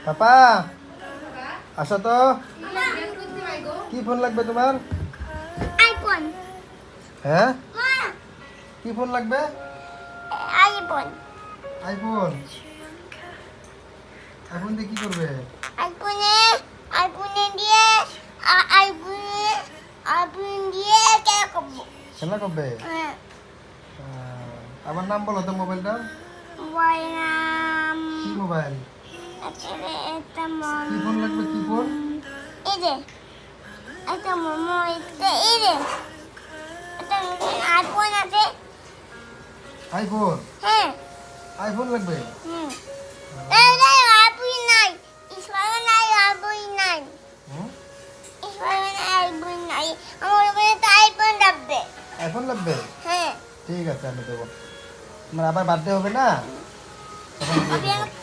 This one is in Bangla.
পাপা আসো তো। কি ফোন লাগবে তোমার? আইফোন। হ্যাঁ, কি ফোন লাগবে? আইফোন। আইফোন। আইফোন দিয়ে কি করবে? আইফোনে দিয়ে আইফোন দিয়ে কে করবো? খেলা করবে? হ্যাঁ। আমার নাম বলো তো মোবাইলটা। বললাম কি মোবাইল? এটা কি ফোন লাগবে? কি ফোন? এই যে এটা মোমো এই যে এটা আইফোন আছে। আইফোন? হ্যাঁ। আইফোন লাগবে? হুম। এই আইফোন নাই, ইসমাইল নাই, আইফোন নাই, হুম? ইসমাইল নাই, আইফোন নাই। আমার উপরে তো আইফোন লাগবে। আইফোন লাগবে? হ্যাঁ। ঠিক আছে, আমি দেবো। তোমার আবার বার্থডে হবে না, তখন দিয়ে আপনি দেবো। আমাকে